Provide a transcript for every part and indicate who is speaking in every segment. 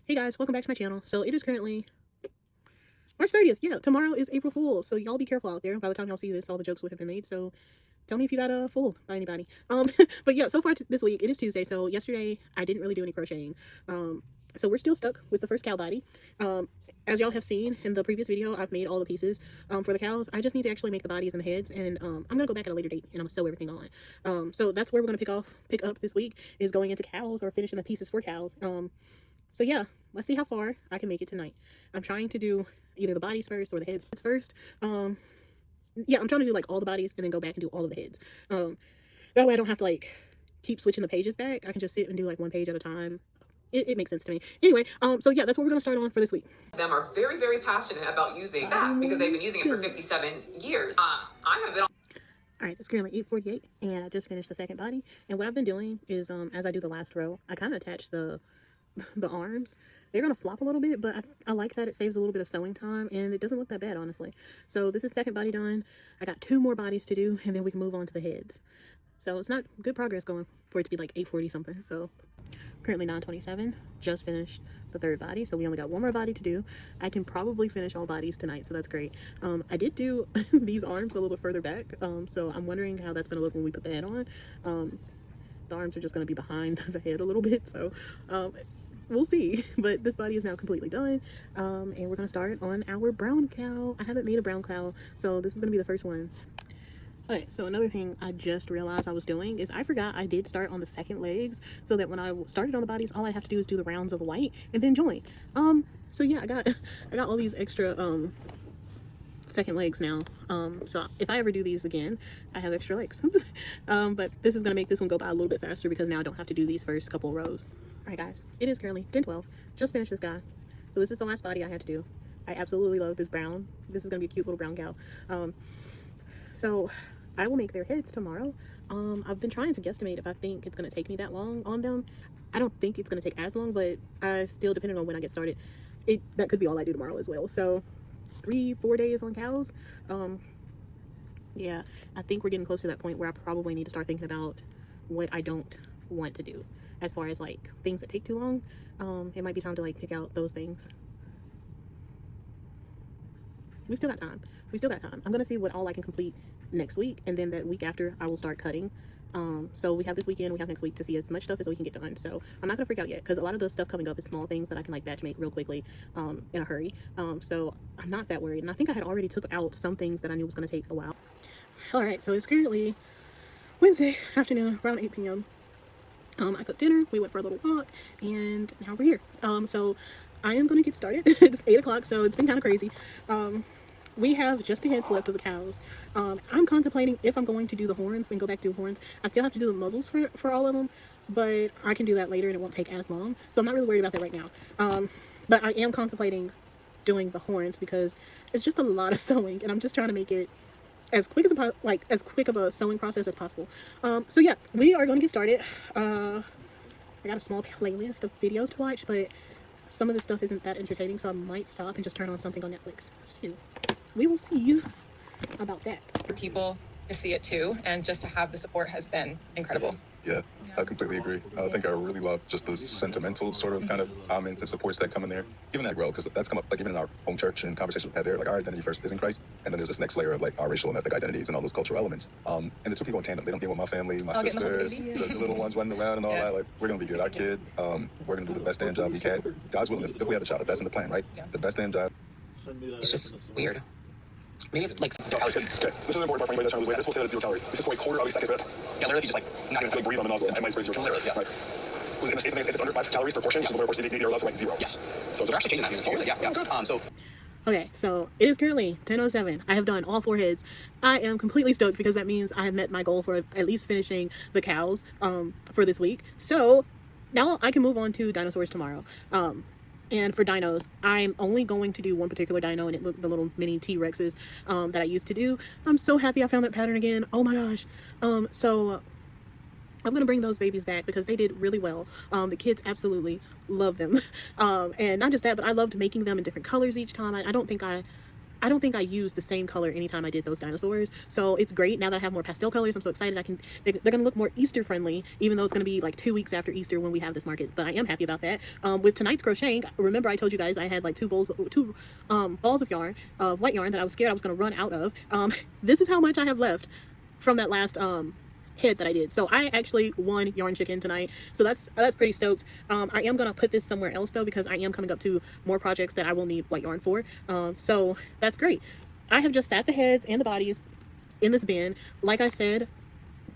Speaker 1: Hey guys, welcome back to my channel. So it is currently March 30th. Yeah, tomorrow is April Fool's. So y'all be careful out there. By the time y'all see this, all the jokes would have been made. So tell me if you got fooled by anybody. But yeah, so far this week, it is Tuesday. So yesterday I didn't really do any crocheting. So we're still stuck with the first cow body. As y'all have seen in the previous video, I've made all the pieces for the cows. I just need to actually make the bodies and the heads, and I'm gonna go back at a later date and I'm gonna sew everything on. So that's where we're gonna pick up this week, is going into cows or finishing the pieces for cows. So yeah, let's see how far I can make it tonight. I'm trying to do either the bodies first or the heads first. Yeah, I'm trying to do like all the bodies and then go back and do all of the heads. That way I don't have to like keep switching the pages back. I can just sit and do like one page at a time. It makes sense to me. Anyway, so yeah, that's what we're going to start on for this week.
Speaker 2: Them are very, very passionate about using that because they've been using it for 57 years. I have been on.
Speaker 1: All right, it's currently 8:48 and I just finished the second body. And what I've been doing is as I do the last row, I kind of attach the arms. They're gonna flop a little bit, but I like that. It saves a little bit of sewing time and it doesn't look that bad, honestly. So this is second body done. I got 2 more bodies to do and then we can move on to the heads. So it's not good progress going for it to be like 8:40 something. So currently 9:27, just finished the third body, so we only got 1 more body to do. I can probably finish all bodies tonight, so that's great. I did do these arms a little bit further back, so I'm wondering how that's gonna look when we put the head on. The arms are just gonna be behind the head a little bit, so we'll see. But this body is now completely done, and we're gonna start on our brown cow. I haven't made a brown cow, so this is gonna be the first one. Okay, so another thing I just realized I was doing is I forgot I did start on the second legs, so that when I started on the bodies, all I have to do is do the rounds of the white and then join. So yeah, I got all these extra second legs now. So if I ever do these again, I have extra legs. But this is gonna make this one go by a little bit faster because now I don't have to do these first couple rows. All right, guys, it is currently 10:12. Just finished this guy. So this is the last body I had to do. I absolutely love this brown. This is gonna be a cute little brown cow. So I will make their heads tomorrow. I've been trying to guesstimate if I think it's going to take me that long on them. I don't think it's going to take as long, but I still, depending on when I get started, that could be all I do tomorrow as well. So 3-4 days on cows. Yeah, I think we're getting close to that point where I probably need to start thinking about what I don't want to do as far as like things that take too long. It might be time to like pick out those things. We still got time. I'm gonna see what all I can complete next week, and then that week after I will start cutting. So we have this weekend, we have next week to see as much stuff as we can get done. So I'm not gonna freak out yet because a lot of the stuff coming up is small things that I can like batch make real quickly in a hurry. So I'm not that worried, and I think I had already took out some things that I knew was gonna take a while. All right, so it's currently Wednesday afternoon, around 8 p.m. I cooked dinner, we went for a little walk, and now we're here. So I am gonna get started. It's 8 o'clock, so it's been kind of crazy. We have just the heads left of the cows. I'm contemplating if I'm going to do the horns and go back to horns. I still have to do the muzzles for all of them, but I can do that later and it won't take as long. So I'm not really worried about that right now. But I am contemplating doing the horns because it's just a lot of sewing and I'm just trying to make it as quick of a sewing process as possible. So yeah, we are going to get started. I got a small playlist of videos to watch, but some of this stuff isn't that entertaining, so I might stop and just turn on something on Netflix. So we will see about that.
Speaker 3: For people to see it too, and just to have the support has been incredible.
Speaker 4: Yeah, I completely agree. I think I really love just the sentimental sort of kind of comments and supports that come in there. Even that grow, because that's come up like even in our home church and conversations we've had there, like our identity first is in Christ, and then there's this next layer of like our racial and ethnic identities and all those cultural elements. And the two people in tandem, they don't deal with my family, my sisters, the little ones running around and all that. Like, we're gonna be good. Our kid, we're gonna do the best damn job we can. God's willing, if we have a child, that's in the plan, right? Yeah. The best damn job.
Speaker 3: It's just weird. Maybe it's like
Speaker 4: so calories. Okay, this is an important part for anybody that's trying to lose weight. This will say that it's 0 calories. This is for a quarter of a second reps.
Speaker 3: Yeah, literally, if you just like not even
Speaker 4: like breathe on the nozzle, it might spray 0 calories.
Speaker 3: Literally, yeah.
Speaker 4: Right. In the States, if it's under 5 calories per portion, which is the portion they are allowed to like 0.
Speaker 3: Yes.
Speaker 4: So
Speaker 3: they're actually changing that moving forward. Yeah, yeah. So.
Speaker 1: Okay, so it is currently 10:07. I have done all 4 heads. I am completely stoked because that means I have met my goal for at least finishing the cows for this week. So now I can move on to dinosaurs tomorrow. And for dinos, I'm only going to do one particular dino, and it looked the little mini T-Rexes that I used to do. I'm so happy I found that pattern again. Oh my gosh. So I'm going to bring those babies back because they did really well. The kids absolutely love them. And not just that, but I loved making them in different colors each time. I don't think I I don't think I used the same color anytime I did those dinosaurs. So it's great now that I have more pastel colors. I'm so excited. They're going to look more Easter friendly, even though it's going to be like 2 weeks after Easter when we have this market. But I am happy about that. With tonight's crocheting, remember I told you guys I had like two balls of yarn, white yarn that I was scared I was going to run out of. This is how much I have left from that last head that I did. So I actually won yarn chicken tonight, so that's pretty stoked. I am gonna put this somewhere else though, because I am coming up to more projects that I will need white yarn for, so that's great. I have just sat the heads and the bodies in this bin. Like I said,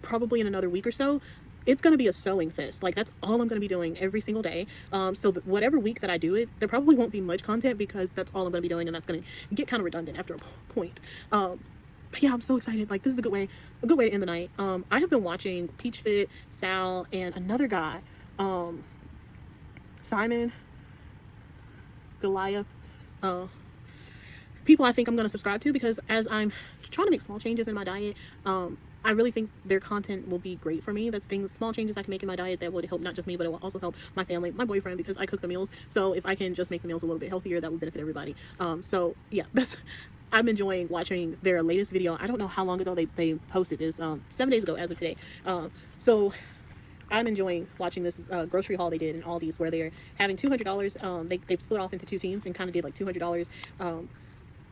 Speaker 1: probably in another week or so it's going to be a sewing fest. Like, that's all I'm going to be doing every single day. So whatever week that I do it, there probably won't be much content, because that's all I'm going to be doing, and that's going to get kind of redundant after a point. But yeah, I'm so excited. Like, this is a good way to end the night. I have been watching Peach Fit, Sal, and another guy, Simon, Goliath, people I think I'm going to subscribe to, because as I'm trying to make small changes in my diet, I really think their content will be great for me. That's small changes I can make in my diet that would help not just me, but it will also help my family, my boyfriend, because I cook the meals. So if I can just make the meals a little bit healthier, that would benefit everybody. So yeah, I'm enjoying watching their latest video. I don't know how long ago they posted this, 7 days ago as of today. So I'm enjoying watching this grocery haul they did in Aldi's, where they're having $200. They split off into two teams and kind of did like $200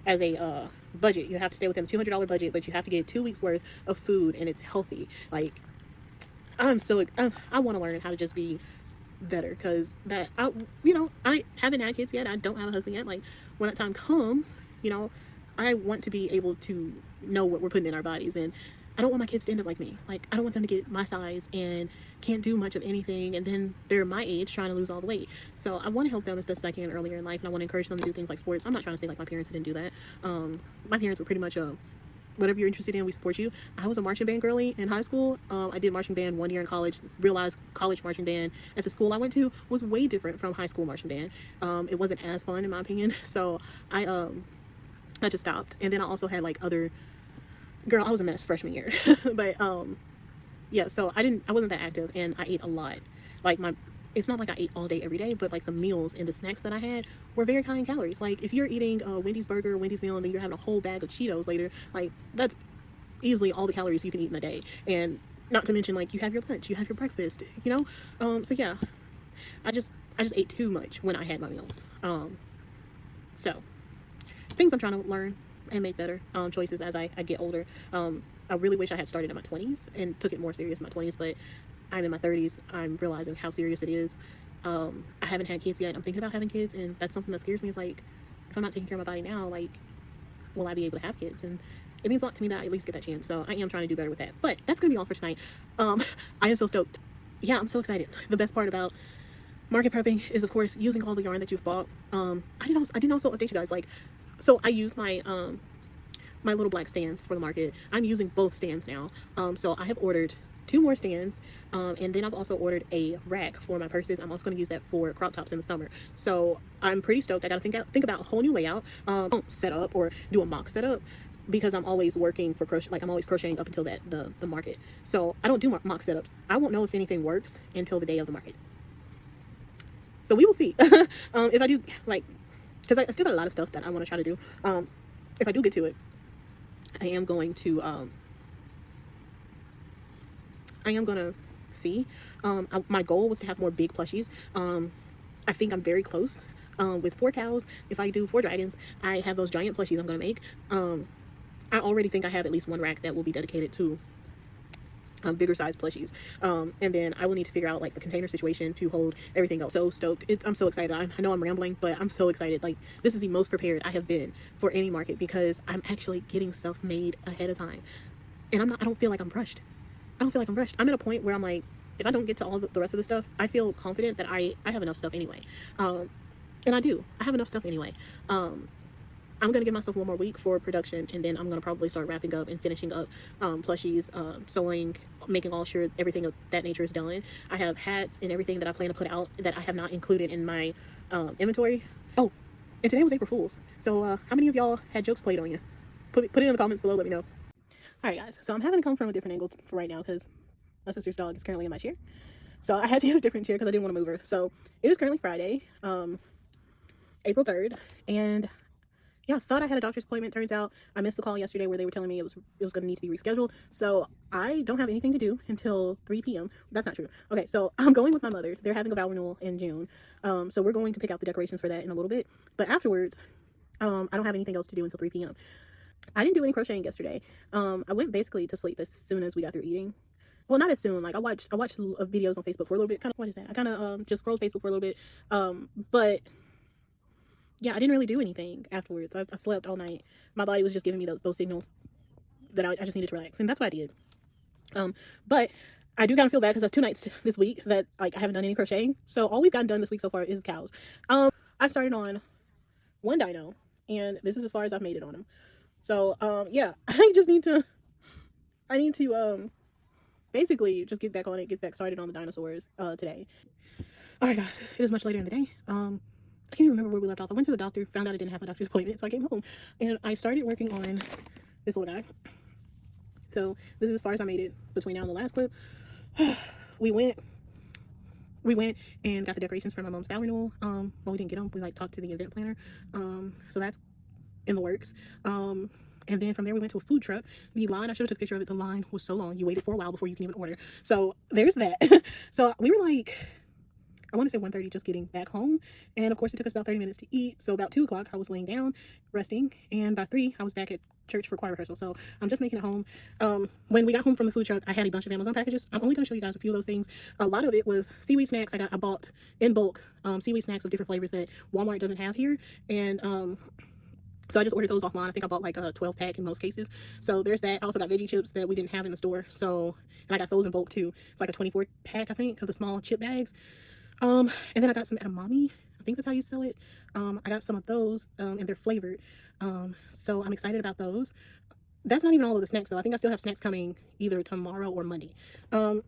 Speaker 1: as a budget. You have to stay within the $200 budget, but you have to get 2 weeks worth of food, and it's healthy. Like, I want to learn how to just be better, because I haven't had kids yet. I don't have a husband yet. Like, when that time comes, I want to be able to know what we're putting in our bodies, and I don't want my kids to end up like me. Like, I don't want them to get my size and can't do much of anything, and then they're my age trying to lose all the weight. So I want to help them as best as I can earlier in life, and I want to encourage them to do things like sports. I'm not trying to say like my parents didn't do that. My parents were pretty much whatever you're interested in, we support you. I was a marching band girly in high school. I did marching band 1 year in college. Realized college marching band at the school I went to was way different from high school marching band. It wasn't as fun in my opinion. So I just stopped. And then I also had like I was a mess freshman year. But yeah, so I wasn't that active, and I ate a lot. Like, it's not like I ate all day every day, but like the meals and the snacks that I had were very high in calories. Like, if you're eating a Wendy's burger, Wendy's meal, and then you're having a whole bag of Cheetos later, like, that's easily all the calories you can eat in a day. And not to mention, like, you have your lunch, you have your breakfast, so yeah, I just ate too much when I had my meals. So things I'm trying to learn and make better choices as I get older. I really wish I had started in my 20s and took it more serious in my 20s, but I'm in my 30s. I'm realizing how serious it is. I haven't had kids yet. I'm thinking about having kids, and that's something that scares me. Is like, if I'm not taking care of my body now, like, will I be able to have kids? And it means a lot to me that I at least get that chance. So I am trying to do better with that. But that's gonna be all for tonight. I am so stoked. Yeah, I'm so excited. The best part about market prepping is, of course, using all the yarn that you've bought. I didn't also update you guys. Like, so I use my my little black stands for the market. I'm using both stands now. So I have ordered 2 more stands, and then I've also ordered a rack for my purses. I'm also going to use that for crop tops in the summer. So I'm pretty stoked. I got to think about a whole new layout. Don't set up or do a mock setup, because I'm always working for crochet. Like, I'm always crocheting up until the market. So I don't do mock setups. I won't know if anything works until the day of the market. So we will see. If I do, like, because I still got a lot of stuff that I want to try to do. If I do get to it, I am going to see. My goal was to have more big plushies. I think I'm very close with 4 cows. If I do 4 dragons, I have those giant plushies I'm going to make. I already think I have at least 1 rack that will be dedicated to bigger size plushies, and then I will need to figure out like the container situation to hold everything else. So stoked. I'm so excited. I know I'm rambling, but I'm so excited. Like, this is the most prepared I have been for any market, because I'm actually getting stuff made ahead of time, and I don't feel like I'm rushed. I'm at a point where I'm like, if I don't get to all the rest of the stuff, I feel confident that I have enough stuff anyway. And I have enough stuff anyway. I'm going to give myself 1 more week for production, and then I'm going to probably start wrapping up and finishing up plushies, sewing, making all sure everything of that nature is done. I have hats and everything that I plan to put out that I have not included in my inventory. Oh, and today was April Fool's. So how many of y'all had jokes played on you? Put it in the comments below, let me know. Alright guys, so I'm having to come from a different angle for right now, because my sister's dog is currently in my chair. So I had to get a different chair because I didn't want to move her. So it is currently Friday, April 3rd, and yeah, I thought I had a doctor's appointment. Turns out I missed the call yesterday where they were telling me it was going to need to be rescheduled. So I don't have anything to do until 3 p.m. That's not true. Okay, so I'm going with my mother. They're having a vow renewal in June. So we're going to pick out the decorations for that in a little bit. But afterwards, I don't have anything else to do until 3 p.m. I didn't do any crocheting yesterday. I went basically to sleep as soon as we got through eating. Well, not as soon. Like I watched videos on Facebook for a little bit. Kind of, what is that? I kind of just scrolled Facebook for a little bit. But yeah, I didn't really do anything afterwards. I slept all night. My body was just giving me those signals that I just needed to relax, and that's what I did. But I do kind of feel bad because that's 2 nights this week that like I haven't done any crocheting. So all we've gotten done this week so far is cows. I started on one dino, and this is as far as I've made it on him. So yeah, I need to basically just get back on it, get back started on the dinosaurs today. All right, guys, it is much later in the day. I can't even remember where we left off. I went to the doctor, found out I didn't have my doctor's appointment, so I came home and I started working on this little guy. So this is as far as I made it between now and the last clip. we went and got the decorations for my mom's vow renewal. Well, we didn't get them. We like talked to the event planner. So that's in the works. And then from there we went to a food truck. The line, I should have took a picture of it. The line was so long. You waited for a while before you can even order. So there's that. So we were like, I want to say 1:30 just getting back home. And of course it took us about 30 minutes to eat. So about 2 o'clock I was laying down, resting. And by 3 I was back at church for choir rehearsal. So I'm just making it home. When we got home from the food truck, I had a bunch of Amazon packages. I'm only going to show you guys a few of those things. A lot of it was seaweed snacks. I bought in bulk seaweed snacks of different flavors that Walmart doesn't have here. And so I just ordered those offline. I think I bought like a 12 pack in most cases. So there's that. I also got veggie chips that we didn't have in the store. So, and I got those in bulk too. It's like a 24 pack, I think, of the small chip bags. And then I got some edamame. I think that's how you spell it. I got some of those, and they're flavored. So I'm excited about those. That's not even all of the snacks though. I think I still have snacks coming either tomorrow or Monday. I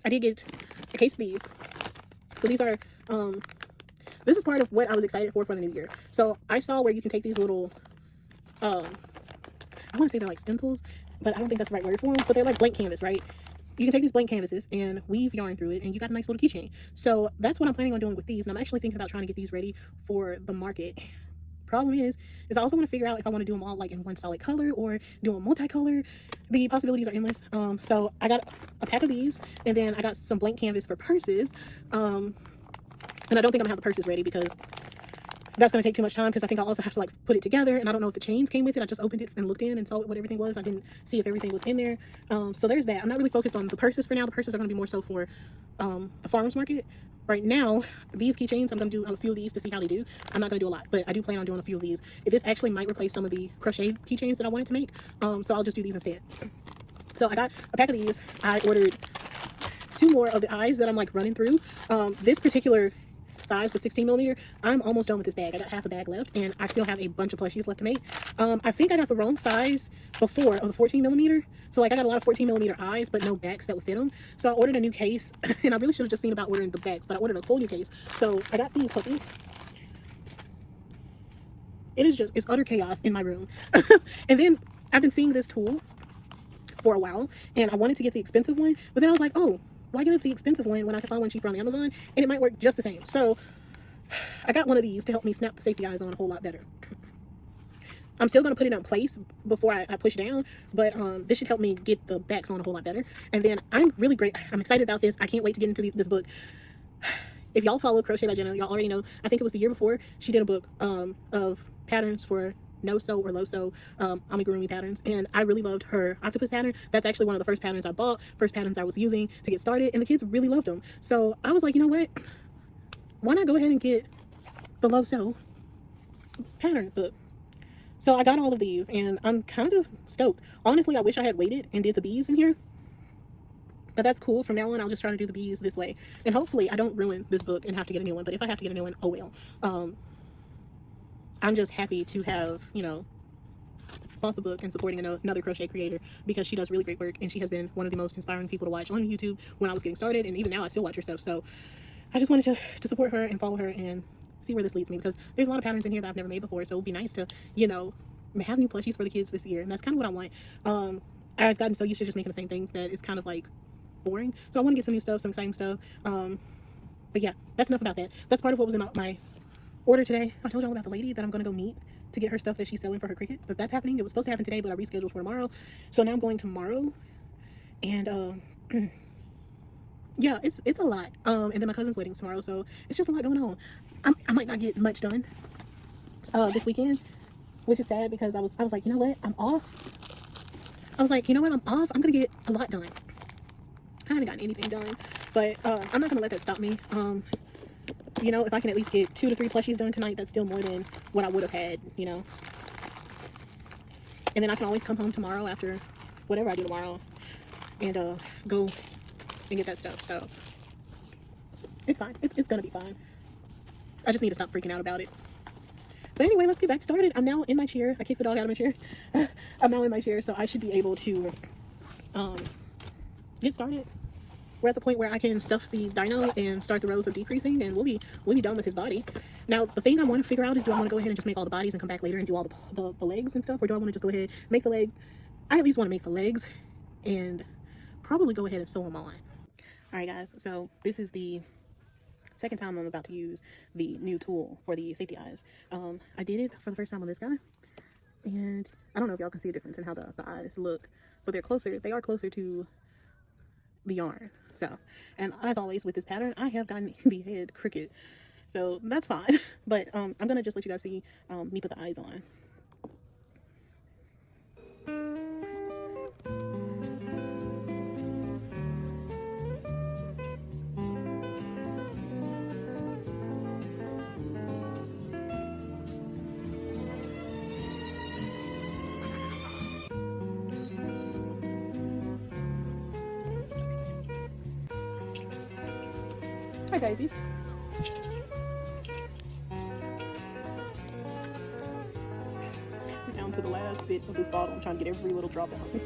Speaker 1: did get a case of these. So these are, this is part of what I was excited for the new year. So I saw where you can take these little, I want to say they're like stencils, but I don't think that's the right word for them, but they're like blank canvas, right? You can take these blank canvases and weave yarn through it, and you got a nice little keychain. So that's what I'm planning on doing with these, and I'm actually thinking about trying to get these ready for the market. Problem is I also want to figure out if I want to do them all like in one solid color or do them multicolor. The possibilities are endless. So I got a pack of these, and then I got some blank canvas for purses. And I don't think I'm gonna have the purses ready because that's going to take too much time, because I think I also have to like put it together, and I don't know if the chains came with it. I just opened it and looked in and saw what everything was. I didn't see if everything was in there. So there's that. I'm not really focused on the purses for now. The purses are going to be more so for the farmers market. Right now, these keychains, I'm going to do a few of these to see how they do. I'm not going to do a lot, but I do plan on doing a few of these. This actually might replace some of the crochet keychains that I wanted to make. So I'll just do these instead. So I got a pack of these. I ordered 2 more of the eyes that I'm like running through. This particular size, the 16 millimeter, I'm almost done with this bag. I got half a bag left, and I still have a bunch of plushies left to make. I think I got the wrong size before of the 14 millimeter. So like I got a lot of 14 millimeter eyes, but no backs that would fit them. So I ordered a new case, and I really should have just seen about ordering the backs, but I ordered a whole new case. So I got these puppies. It's utter chaos in my room. And then I've been seeing this tool for a while, and I wanted to get the expensive one, but then I was like, oh, why get the expensive one when I can find one cheaper on Amazon, and it might work just the same? So I got one of these to help me snap the safety eyes on a whole lot better. I'm still going to put it in place before I push down, but this should help me get the backs on a whole lot better. And then I'm excited about this. I can't wait to get into this book. If y'all follow Crochet by Jenna, y'all already know, I think it was the year before, she did a book of patterns for no-sew or low-sew amigurumi patterns, and I really loved her octopus pattern. That's actually one of the first patterns I bought, first patterns I was using to get started, and the kids really loved them. So I was like, you know what, why not go ahead and get the low-sew pattern book? So I got all of these, and I'm kind of stoked. Honestly, I wish I had waited and did the bees in here, but that's cool. From now on, I'll just try to do the bees this way, and hopefully I don't ruin this book and have to get a new one. But if I have to get a new one, oh well. I'm just happy to have, bought the book and supporting another crochet creator, because she does really great work, and she has been one of the most inspiring people to watch on YouTube when I was getting started, and even now I still watch her stuff. So I just wanted to support her and follow her and see where this leads me, because there's a lot of patterns in here that I've never made before. So it would be nice to, have new plushies for the kids this year, and that's kind of what I want. I've gotten so used to just making the same things that it's kind of like boring. So I want to get some new stuff, some exciting stuff. But yeah, that's enough about that. That's part of what was in my order today. I told y'all about the lady that I'm going to go meet to get her stuff that she's selling for her Cricut, but that's happening. It was supposed to happen today, but I rescheduled for tomorrow. So now I'm going tomorrow, and yeah, it's a lot. And then my cousin's wedding's tomorrow, so it's just a lot going on. I might not get much done this weekend, which is sad because I was like, you know what, I'm off. I was like, you know what, I'm off. I'm gonna get a lot done. I haven't gotten anything done, but I'm not gonna let that stop me. You know, if I can at least get 2 to 3 plushies done tonight, that's still more than what I would have had, you know. And then I can always come home tomorrow after whatever I do tomorrow and go and get that stuff. So it's fine. It's gonna be fine. I just need to stop freaking out about it. But anyway, let's get back started. I'm now in my chair. I kicked the dog out of my chair. I'm now in my chair, so I should be able to get started. We're at the point where I can stuff the dino and start the rows of decreasing, and we'll be done with his body. Now, the thing I want to figure out is, do I want to go ahead and just make all the bodies and come back later and do all the legs and stuff, or do I want to just go ahead and make the legs? I at least want to make the legs and probably go ahead and sew them on. Alright guys, so this is the second time I'm about to use the new tool for the safety eyes. I did it for the first time on this guy, and I don't know if y'all can see a difference in how the eyes look, but they are closer to the yarn. So, and as always with this pattern, I have gotten the head crooked, so that's fine. But I'm gonna just let you guys see me put the eyes on. Hi, baby. We're down to the last bit of this bottle. I'm trying to get every little drop out.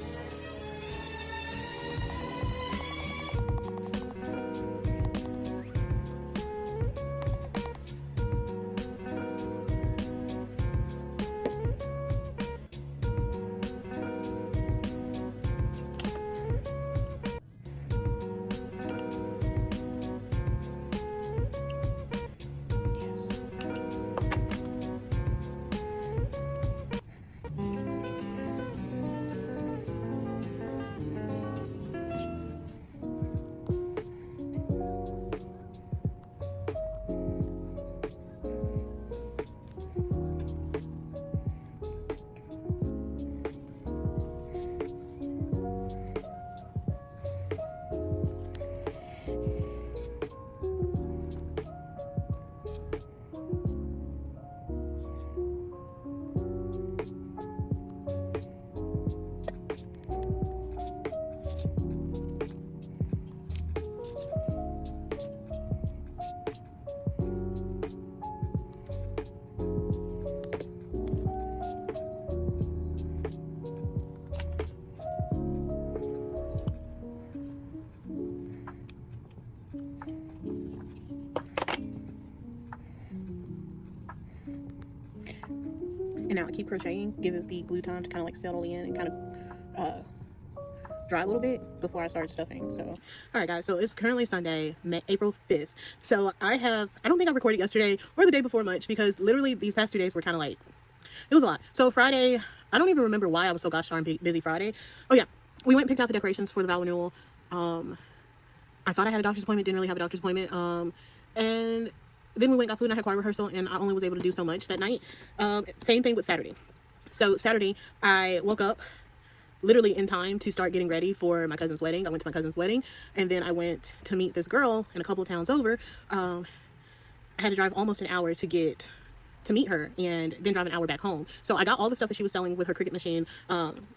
Speaker 1: And now I keep crocheting, give it the glue time to kind of like settle in and kind of dry a little bit before I start stuffing. So, all right guys, so it's currently Sunday, April 5th. So I don't think I recorded yesterday or the day before much, because literally these past 2 days were kind of like, it was a lot. So Friday, I don't even remember why I was so gosh darn busy Friday. Oh yeah, we went and picked out the decorations for the vow renewal. I thought I had a doctor's appointment, didn't really have a doctor's appointment. And then we went, got food, and I had choir rehearsal, and I only was able to do so much that night. Same thing with Saturday. So Saturday, I woke up literally in time to start getting ready for my cousin's wedding. I went to my cousin's wedding, and then I went to meet this girl in a couple of towns over. I had to drive almost an hour to get to meet her, and then drive an hour back home. So I got all the stuff that she was selling with her Cricut machine.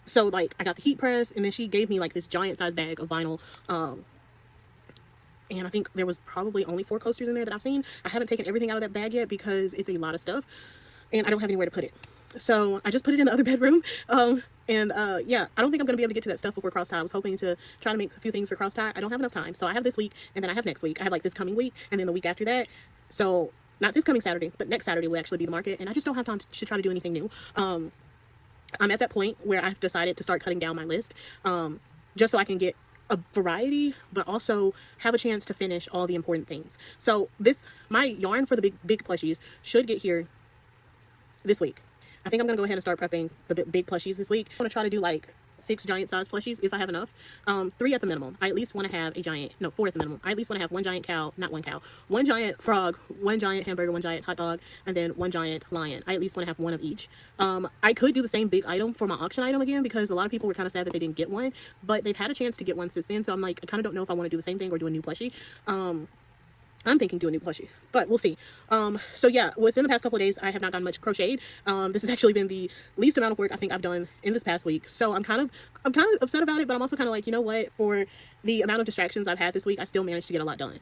Speaker 1: So like I got the heat press, and then she gave me like this giant size bag of vinyl. And I think there was probably only 4 coasters in there that I've seen. I haven't taken everything out of that bag yet because it's a lot of stuff and I don't have anywhere to put it. So I just put it in the other bedroom. Yeah, I don't think I'm going to be able to get to that stuff before cross tie. I was hoping to try to make a few things for cross tie. I don't have enough time. So I have this week, and then I have next week. I have like this coming week, and then the week after that. So not this coming Saturday, but next Saturday will actually be the market. And I just don't have time to try to do anything new. I'm at that point where I've decided to start cutting down my list, just so I can get a variety, but also have a chance to finish all the important things. So my yarn for the big plushies should get here this week. I think I'm gonna go ahead and start prepping the big plushies this week. I'm gonna try to do like 6 giant size plushies if I have enough. 3 at the minimum. I at least want to have a giant, no, 4 at the minimum. I at least want to have 1 giant cow, not 1 cow, 1 giant frog, 1 giant hamburger, 1 giant hot dog, and then 1 giant lion. I at least want to have 1 of each. I could do the same big item for my auction item again, because a lot of people were kind of sad that they didn't get one, but they've had a chance to get one since then. So I'm like, I kind of don't know if I want to do the same thing or do a new plushie. I'm thinking do a new plushie, but we'll see. So yeah, within the past couple of days, I have not done much crocheted. This has actually been the least amount of work I think I've done in this past week. So I'm kind of upset about it, but I'm also kind of like, you know what, for the amount of distractions I've had this week, I still managed to get a lot done.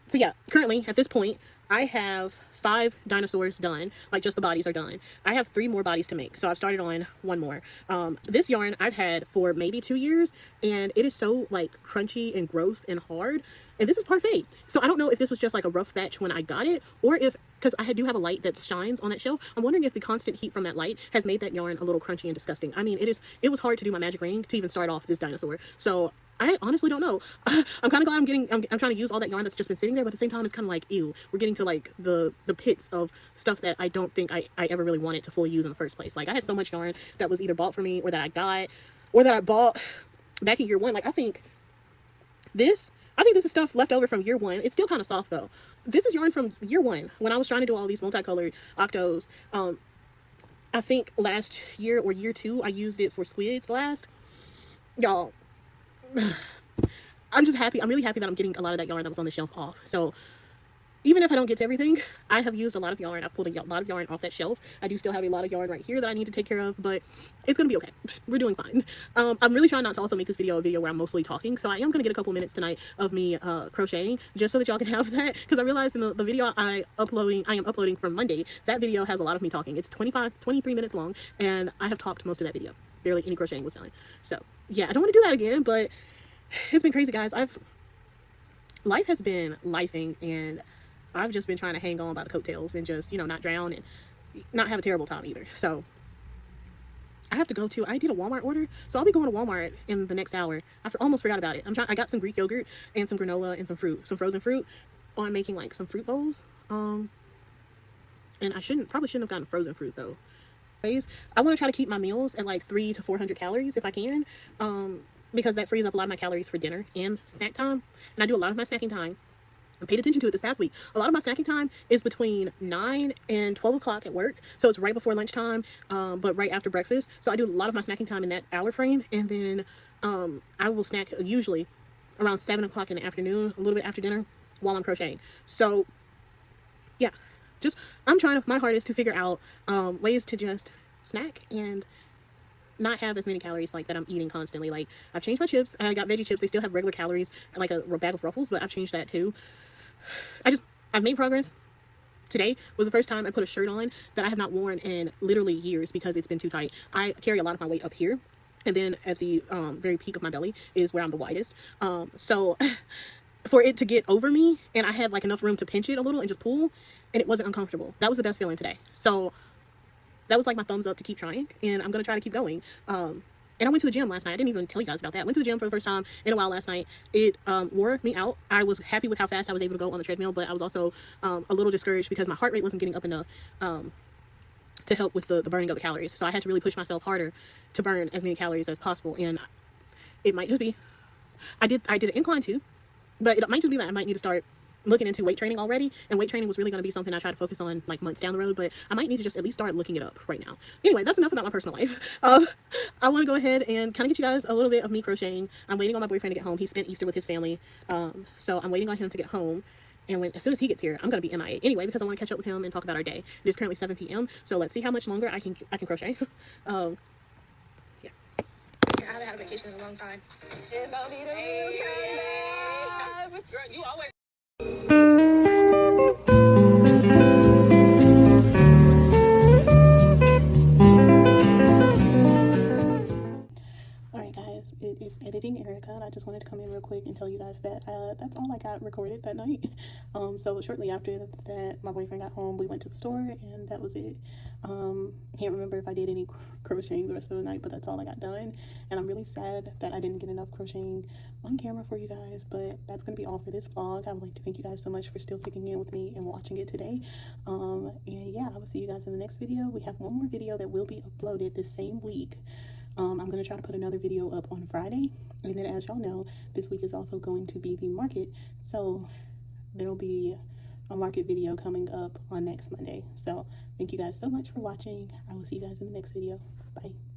Speaker 1: So yeah, currently at this point, I have 5 dinosaurs done, like just the bodies are done. I have 3 more bodies to make, so I've started on 1 more. This yarn I've had for maybe 2 years, and it is so like crunchy and gross and hard. And this is parfait. So I don't know if this was just like a rough batch when I got it, or if, because I do have a light that shines on that shelf, I'm wondering if the constant heat from that light has made that yarn a little crunchy and disgusting. I mean, it was hard to do my magic ring to even start off this dinosaur. So I honestly don't know. I'm kind of glad I'm trying to use all that yarn that's just been sitting there, but at the same time, it's kind of like, ew, we're getting to like the pits of stuff that I don't think I ever really wanted to fully use in the first place. Like, I had so much yarn that was either bought for me or that I got, or that I bought back in year 1. Like, I think this is stuff left over from year 1. It's still kind of soft though. This is yarn from year 1 when I was trying to do all these multicolored octos. I think last year or year 2, I used it for squids last. Y'all, I'm just happy. I'm really happy that I'm getting a lot of that yarn that was on the shelf off. So even if I don't get to everything, I have used a lot of yarn. I've pulled a lot of yarn off that shelf. I do still have a lot of yarn right here that I need to take care of, but it's going to be okay. We're doing fine. I'm really trying not to also make this video a video where I'm mostly talking, so I am going to get a couple minutes tonight of me crocheting, just so that y'all can have that, because I realized in the video I am uploading from Monday, that video has a lot of me talking. It's 23 minutes long, and I have talked most of that video. Barely any crocheting was done. So yeah, I don't want to do that again, but it's been crazy, guys. Life has been lifing, and I've just been trying to hang on by the coattails and just, you know, not drown and not have a terrible time either. So I have to go to, I did a Walmart order, so I'll be going to Walmart in the next hour. I almost forgot about it. I got some Greek yogurt and some granola and some frozen fruit on making like some fruit bowls. And I probably shouldn't have gotten frozen fruit though. I want to try to keep my meals at like 300 to 400 calories if I can, because that frees up a lot of my calories for dinner and snack time. And I do a lot of my snacking time. I paid attention to it this past week. A lot of my snacking time is between 9 and 12 o'clock at work. So it's right before lunchtime, but right after breakfast. So I do a lot of my snacking time in that hour frame. And then I will snack usually around 7 o'clock in the afternoon, a little bit after dinner, while I'm crocheting. So yeah, I'm trying my hardest to figure out ways to just snack and not have as many calories like that I'm eating constantly. Like, I've changed my chips. I got veggie chips. They still have regular calories, like a bag of Ruffles, but I've changed that too. I've made progress. Today was the first time I put a shirt on that I have not worn in literally years because it's been too tight. I carry a lot of my weight up here, and then at the very peak of my belly is where I'm the widest. So for it to get over me, and I had like enough room to pinch it a little and just pull, and it wasn't uncomfortable. That was the best feeling today. So that was like my thumbs up to keep trying, and I'm gonna try to keep going. And I went to the gym last night. I didn't even tell you guys about that. I went to the gym for the first time in a while last night. It wore me out. I was happy with how fast I was able to go on the treadmill, but I was also a little discouraged because my heart rate wasn't getting up enough to help with the burning of the calories. So I had to really push myself harder to burn as many calories as possible. And it might just be, I did an incline too, but it might just be that I might need to start looking into weight training already, and weight training was really going to be something I try to focus on like months down the road, but I might need to just at least start looking it up right now. Anyway, that's enough about my personal life. I want to go ahead and kind of get you guys a little bit of me crocheting. I'm waiting on my boyfriend to get home. He spent Easter with his family, so I'm waiting on him to get home, and as soon as he gets here, I'm going to be MIA anyway, because I want to catch up with him and talk about our day. It is currently 7 p.m, so let's see how much longer I can crochet. Yeah. I haven't had a vacation in a long time. It's gonna be the real time.
Speaker 2: Girl, you always.
Speaker 1: Alright guys, it is editing Erica, and I just wanted to come in real quick and tell you guys that that's all I got recorded that night. So shortly after that, my boyfriend got home, we went to the store, and that was it. Can't remember if I did any crocheting the rest of the night, but that's all I got done, and I'm really sad that I didn't get enough crocheting on camera for you guys, but that's gonna be all for this vlog. I would like to thank you guys so much for still sticking in with me and watching it today. And yeah, I will see you guys in the next video. We have one more video that will be uploaded the same week. I'm going to try to put another video up on Friday. And then as y'all know, this week is also going to be the market. So there'll be a market video coming up on next Monday. So thank you guys so much for watching. I will see you guys in the next video. Bye.